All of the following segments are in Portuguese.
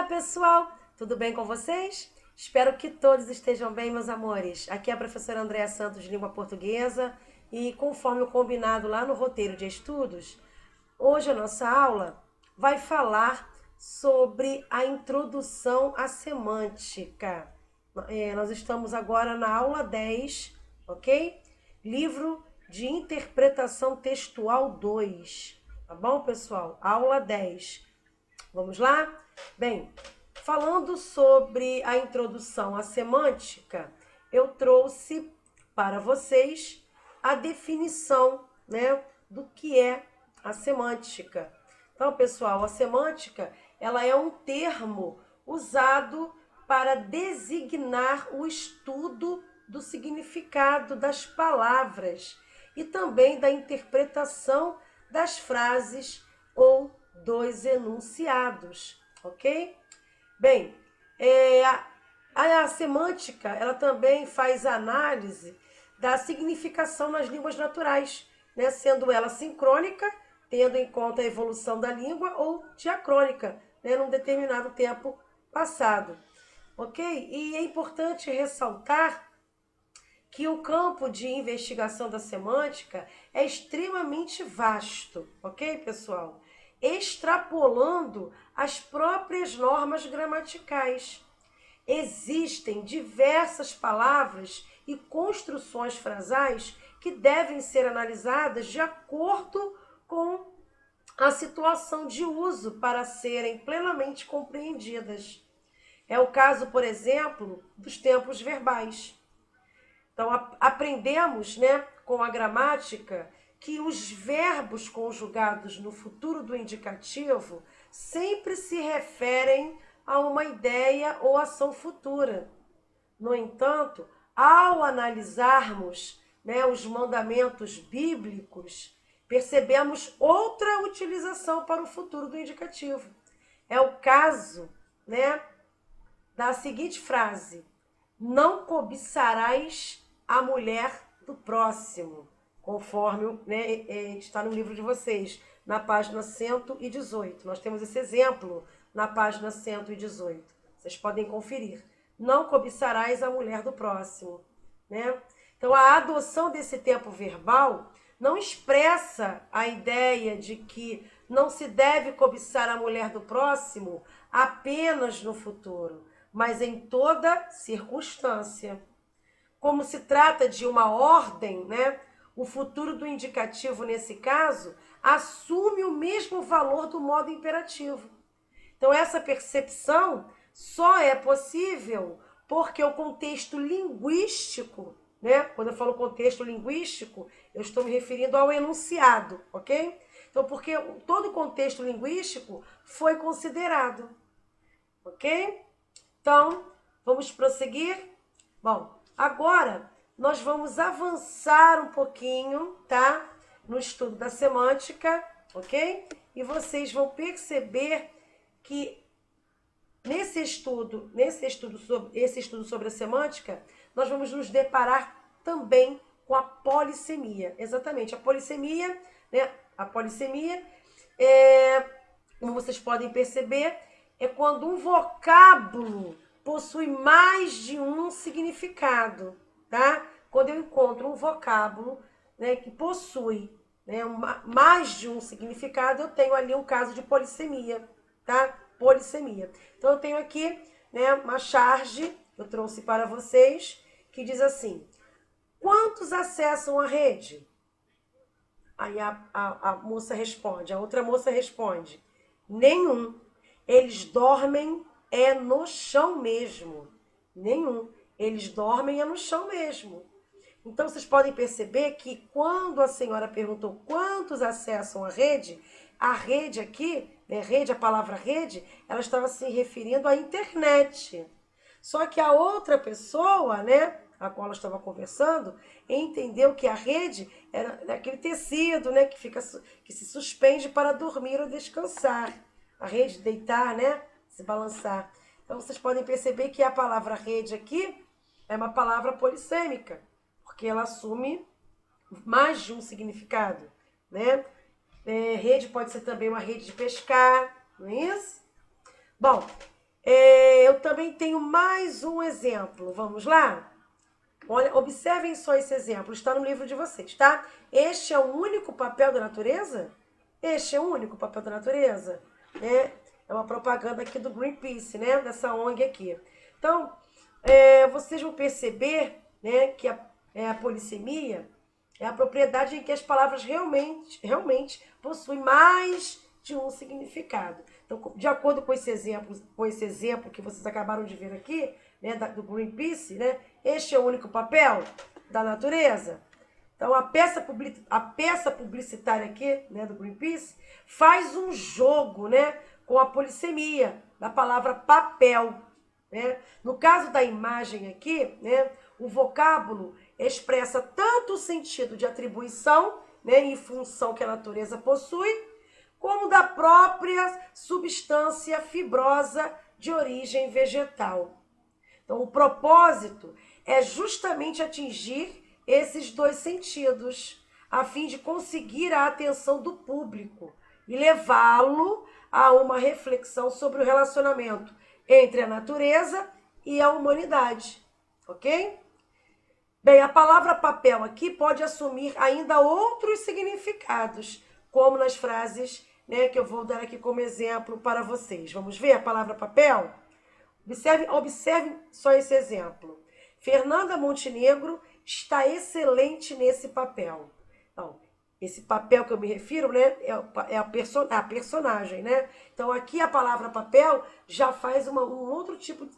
pessoal, tudo bem com vocês? Espero que todos estejam bem, meus amores. Aqui é a professora Andréa Santos de Língua Portuguesa e conforme o combinado lá no roteiro de estudos, hoje a nossa aula vai falar sobre a introdução à semântica. Nós estamos agora na aula 10, ok? Livro de Interpretação Textual 2, tá bom, pessoal? Aula 10. Vamos lá? Bem, falando sobre a introdução à semântica, eu trouxe para vocês a definição, né, do que é a semântica. Então, pessoal, a semântica, ela é um termo usado para designar o estudo do significado das palavras e também da interpretação das frases ou dos enunciados, ok? Bem, a semântica, ela também faz análise da significação nas línguas naturais, né? Sendo ela sincrônica, tendo em conta a evolução da língua, ou diacrônica, né? Num determinado tempo passado, ok? E é importante ressaltar que o campo de investigação da semântica é extremamente vasto, ok, pessoal? Extrapolando as próprias normas gramaticais. Existem diversas palavras e construções frasais que devem ser analisadas de acordo com a situação de uso para serem plenamente compreendidas. É o caso, por exemplo, dos tempos verbais. Então, aprendemos, né, com a gramática que os verbos conjugados no futuro do indicativo sempre se referem a uma ideia ou ação futura. No entanto, ao analisarmos, né, os mandamentos bíblicos, percebemos outra utilização para o futuro do indicativo. É o caso, né, da seguinte frase: não cobiçarás a mulher do próximo, conforme, né, está no livro de vocês, na página 118. Nós temos esse exemplo na página 118. Vocês podem conferir. Não cobiçarás a mulher do próximo, né? Então, a adoção desse tempo verbal não expressa a ideia de que não se deve cobiçar a mulher do próximo apenas no futuro, mas em toda circunstância. Como se trata de uma ordem, né? O futuro do indicativo, nesse caso, assume o mesmo valor do modo imperativo. Então, essa percepção só é possível porque o contexto linguístico, né? Quando eu falo contexto linguístico, eu estou me referindo ao enunciado, ok? Então, porque todo o contexto linguístico foi considerado, ok? Então, vamos prosseguir? Bom, agora nós vamos avançar um pouquinho, tá? No estudo da semântica, ok? E vocês vão perceber que esse estudo sobre a semântica, nós vamos nos deparar também com a polissemia. Exatamente, a polissemia, né? A polissemia como vocês podem perceber, é quando um vocábulo possui mais de um significado, tá? Quando eu encontro um vocábulo, né, que possui, né, mais de um significado, eu tenho ali um caso de polissemia, tá? Polissemia. Então, eu tenho aqui, né, uma charge, eu trouxe para vocês, que diz assim: quantos acessam a rede? Aí a moça responde, a outra moça responde: nenhum. Eles dormem no chão mesmo. Nenhum. Eles dormem no chão mesmo. Então, vocês podem perceber que quando a senhora perguntou quantos acessam a rede aqui, né, rede, a palavra rede, ela estava se referindo à internet. Só que a outra pessoa, né, a qual ela estava conversando, entendeu que a rede era aquele tecido, né, que se suspende para dormir ou descansar. A rede deitar, né, se balançar. Então, vocês podem perceber que a palavra rede aqui é uma palavra polissêmica, porque ela assume mais de um significado, né? Rede pode ser também uma rede de pescar, não é isso? Bom, também tenho mais um exemplo. Vamos lá? Olha, observem só esse exemplo, está no livro de vocês, tá? Este é o único papel da natureza? Este é o único papel da natureza? É uma propaganda aqui do Greenpeace, né? Dessa ONG aqui. Então, vocês vão perceber, né, que a polissemia é a propriedade em que as palavras realmente possuem mais de um significado. Então, de acordo com esse exemplo que vocês acabaram de ver aqui, né, do Greenpeace, né, este é o único papel da natureza. Então, a peça publicitária aqui, né, do Greenpeace, faz um jogo, né, com a polissemia da palavra papel. Né? No caso da imagem aqui, né, o vocábulo expressa tanto o sentido de atribuição, né, em função que a natureza possui, como da própria substância fibrosa de origem vegetal. Então, o propósito é justamente atingir esses dois sentidos, a fim de conseguir a atenção do público e levá-lo a uma reflexão sobre o relacionamento entre a natureza e a humanidade, ok? Bem, a palavra papel aqui pode assumir ainda outros significados, como nas frases, né, que eu vou dar aqui como exemplo para vocês. Vamos ver a palavra papel? Observe só esse exemplo. Fernanda Montenegro está excelente nesse papel. Então, esse papel que eu me refiro, né, é a personagem, né? Então, aqui a palavra papel já faz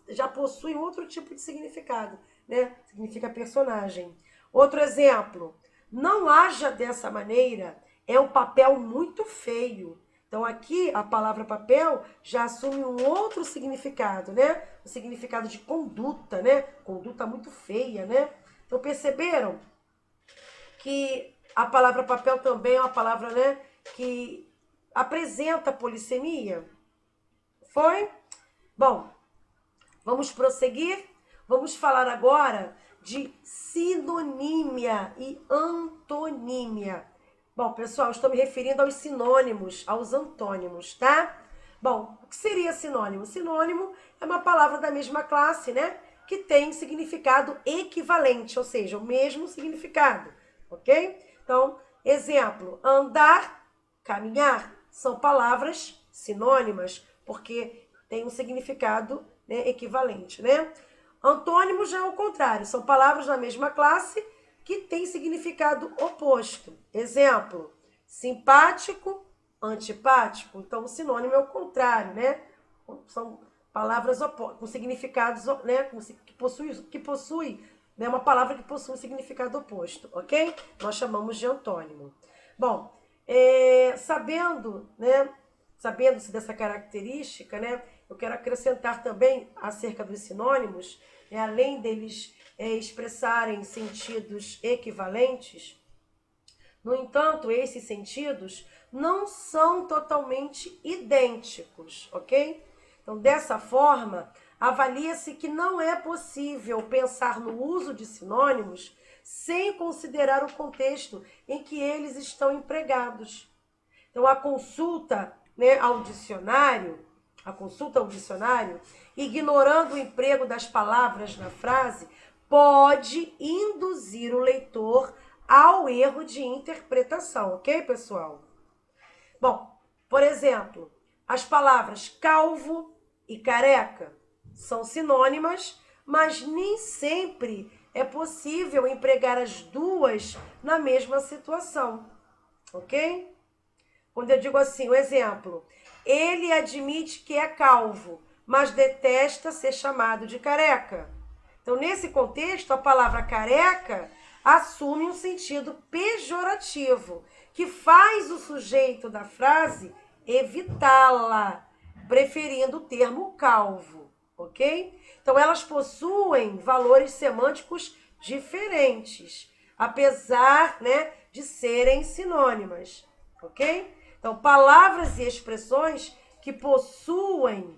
já possui um outro tipo de significado, né? Significa personagem. Outro exemplo, não haja dessa maneira, é um papel muito feio. Então, aqui a palavra papel já assume um outro significado, né? O significado de conduta, né? Conduta muito feia, né? Então, perceberam que a palavra papel também é uma palavra, né, que apresenta polissemia? Foi? Bom, vamos prosseguir? Vamos falar agora de sinonímia e antonímia. Bom, pessoal, estou me referindo aos sinônimos, aos antônimos, tá? Bom, o que seria sinônimo? Sinônimo é uma palavra da mesma classe, né? Que tem significado equivalente, ou seja, o mesmo significado, ok? Então, exemplo, andar, caminhar, são palavras sinônimas, porque tem um significado, né, equivalente, né? Antônimo já é o contrário, são palavras da mesma classe que têm significado oposto. Exemplo, simpático, antipático. Então, o sinônimo é o contrário, né? São palavras com significados, né, que possui, né, uma palavra que possui um significado oposto, ok? Nós chamamos de antônimo. Bom, sabendo-se dessa característica, né, eu quero acrescentar também acerca dos sinônimos, né, além deles expressarem sentidos equivalentes. No entanto, esses sentidos não são totalmente idênticos, ok? Então, dessa forma, avalia-se que não é possível pensar no uso de sinônimos sem considerar o contexto em que eles estão empregados. Então, a consulta, né, ao dicionário, ignorando o emprego das palavras na frase, pode induzir o leitor ao erro de interpretação, ok, pessoal? Bom, por exemplo, as palavras calvo e careca são sinônimas, mas nem sempre é possível empregar as duas na mesma situação, ok? Quando eu digo assim, o exemplo, ele admite que é calvo, mas detesta ser chamado de careca. Então, nesse contexto, a palavra careca assume um sentido pejorativo, que faz o sujeito da frase evitá-la, preferindo o termo calvo, ok? Então, elas possuem valores semânticos diferentes, apesar, né, de serem sinônimas, ok? Então, palavras e expressões que possuem,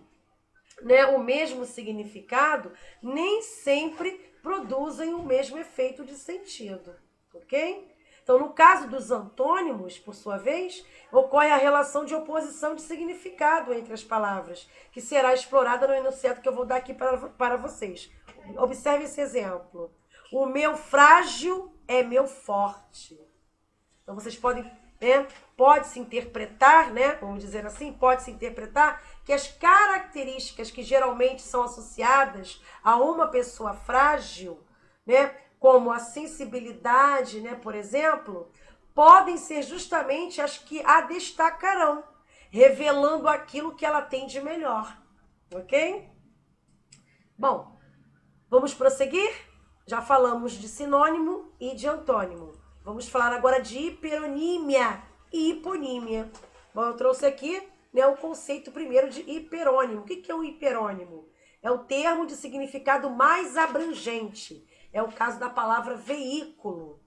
né, o mesmo significado nem sempre produzem o mesmo efeito de sentido, ok? Então, no caso dos antônimos, por sua vez, ocorre a relação de oposição de significado entre as palavras, que será explorada no enunciado que eu vou dar aqui para vocês. Observe esse exemplo. O meu frágil é meu forte. Então, vocês podem, né, pode-se interpretar, né, vamos dizer assim, pode-se interpretar que as características que geralmente são associadas a uma pessoa frágil, né, como a sensibilidade, né, por exemplo, podem ser justamente as que a destacarão, revelando aquilo que ela tem de melhor. Ok? Bom, vamos prosseguir? Já falamos de sinônimo e de antônimo. Vamos falar agora de hiperonímia e hiponímia. Bom, eu trouxe aqui, né, o conceito primeiro de hiperônimo. O que é um hiperônimo? É o termo de significado mais abrangente. É o caso da palavra veículo.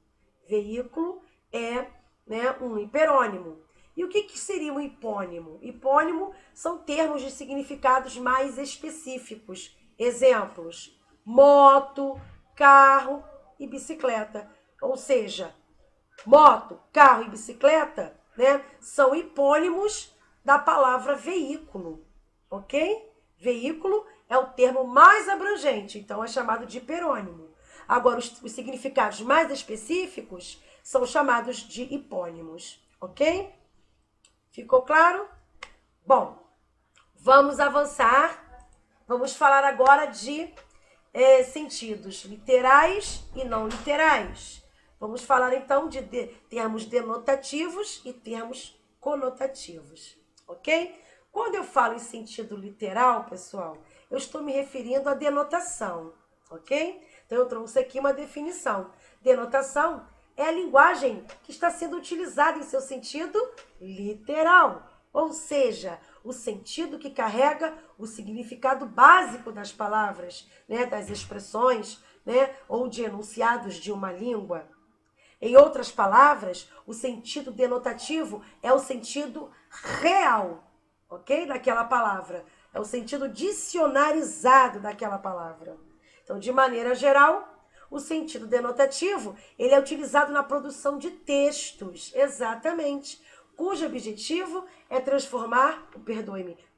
Veículo é, né, um hiperônimo. E o que seria um hipônimo? Hipônimo são termos de significados mais específicos. Exemplos: moto, carro e bicicleta. Ou seja, moto, carro e bicicleta, né, são hipônimos da palavra veículo, ok? Veículo é o termo mais abrangente, então é chamado de hiperônimo. Agora, os significados mais específicos são chamados de hipônimos, ok? Ficou claro? Bom, vamos avançar. Vamos falar agora de sentidos literais e não literais. Vamos falar então de termos denotativos e termos conotativos, ok? Quando eu falo em sentido literal, pessoal, eu estou me referindo à denotação, ok? Então eu trouxe aqui uma definição. Denotação é a linguagem que está sendo utilizada em seu sentido literal, ou seja, o sentido que carrega o significado básico das palavras, né, das expressões, né, ou de enunciados de uma língua. Em outras palavras, o sentido denotativo é o sentido real, ok? Daquela palavra. É o sentido dicionarizado daquela palavra. Então, de maneira geral, o sentido denotativo, ele é utilizado na produção de textos, exatamente, cujo objetivo é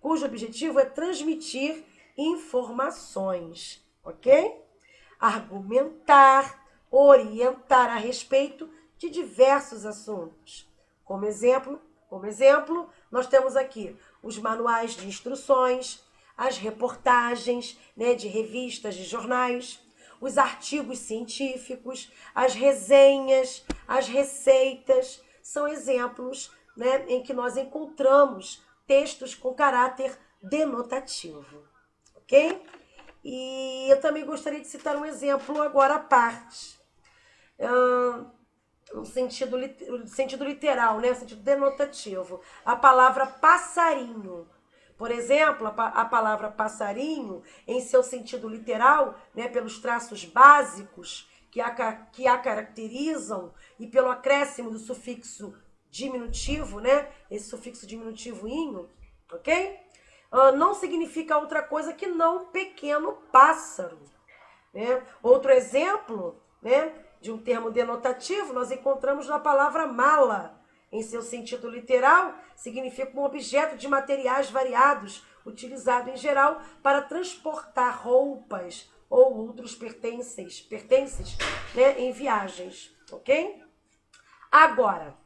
cujo objetivo é transmitir informações, ok? Argumentar, orientar a respeito de diversos assuntos. Como exemplo, nós temos aqui os manuais de instruções, as reportagens, né, de revistas, de jornais, os artigos científicos, as resenhas, as receitas, são exemplos, né, em que nós encontramos textos com caráter denotativo, ok? E eu também gostaria de citar um exemplo agora à parte, no sentido literal, né, no sentido denotativo. A palavra passarinho. Por exemplo, a palavra passarinho, em seu sentido literal, né, pelos traços básicos que a caracterizam e pelo acréscimo do sufixo diminutivo, né, esse sufixo diminutivo inho, ok? Não significa outra coisa que não pequeno pássaro, né? Outro exemplo, né, de um termo denotativo nós encontramos na palavra mala. Em seu sentido literal, significa um objeto de materiais variados, utilizado em geral para transportar roupas ou outros pertences, né, em viagens, ok? Agora,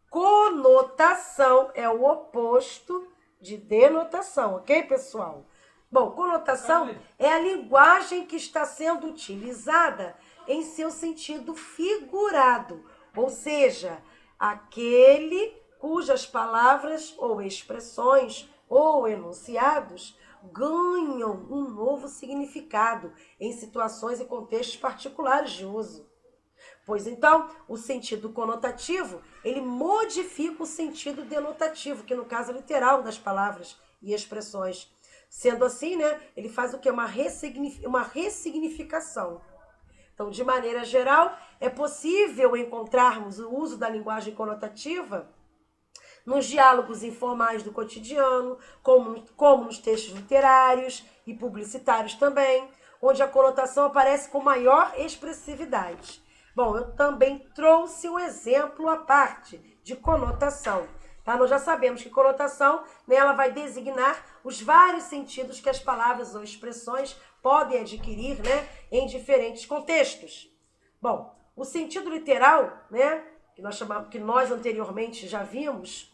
conotação é o oposto de denotação, ok, pessoal? Bom, conotação é a linguagem que está sendo utilizada em seu sentido figurado, ou seja, aquele cujas palavras ou expressões ou enunciados ganham um novo significado em situações e contextos particulares de uso. Pois então, o sentido conotativo, ele modifica o sentido denotativo, que no caso é literal das palavras e expressões. Sendo assim, né, ele faz o quê? Uma ressignificação. Então, de maneira geral, é possível encontrarmos o uso da linguagem conotativa nos diálogos informais do cotidiano, como nos textos literários e publicitários também, onde a conotação aparece com maior expressividade. Bom, eu também trouxe um exemplo à parte de conotação. Tá? Nós já sabemos que conotação, né, ela vai designar os vários sentidos que as palavras ou expressões podem adquirir, né, em diferentes contextos. Bom, o sentido literal, né, que nós anteriormente já vimos,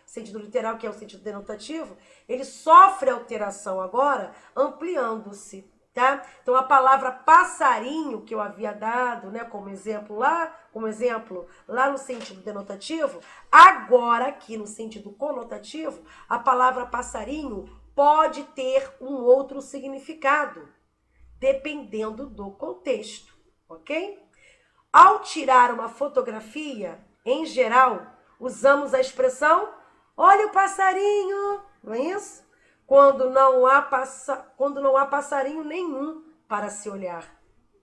sentido literal, que é o sentido denotativo, ele sofre alteração agora, ampliando-se. Tá? Então a palavra passarinho que eu havia dado, né, como exemplo lá no sentido denotativo, agora aqui no sentido conotativo, a palavra passarinho pode ter um outro significado, dependendo do contexto, ok? Ao tirar uma fotografia, em geral, usamos a expressão olha o passarinho, não é isso? Quando não há passarinho nenhum para se olhar,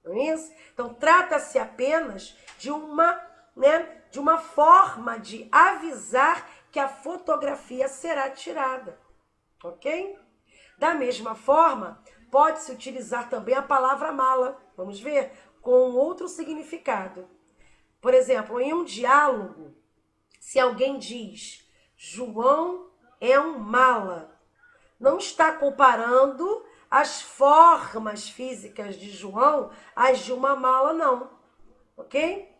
não é isso? Então, trata-se apenas de uma forma de avisar que a fotografia será tirada, ok? Da mesma forma, pode-se utilizar também a palavra mala, vamos ver, com outro significado. Por exemplo, em um diálogo, se alguém diz João é um mala, não está comparando as formas físicas de João às de uma mala, não. Ok?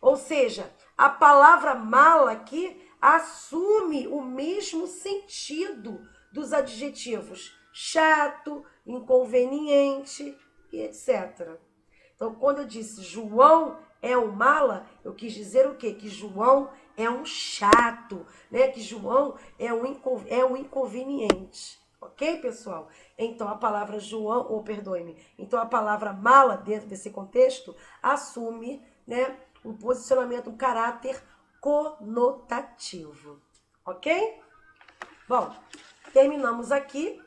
Ou seja, a palavra mala aqui assume o mesmo sentido dos adjetivos chato, inconveniente e etc. Então, quando eu disse João é um mala, eu quis dizer o quê? Que João é um chato, né? Que João é um inconveniente. Ok, pessoal? Então, a palavra João, ou perdoe-me, então a palavra mala, dentro desse contexto, assume, né, um posicionamento, um caráter conotativo. Ok? Bom, terminamos aqui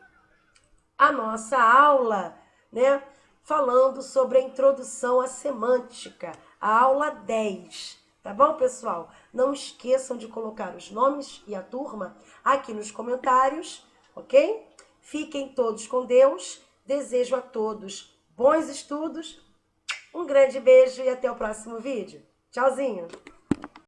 a nossa aula, né, falando sobre a introdução à semântica, a aula 10. Tá bom, pessoal? Não esqueçam de colocar os nomes e a turma aqui nos comentários, ok? Fiquem todos com Deus. Desejo a todos bons estudos. Um grande beijo e até o próximo vídeo. Tchauzinho!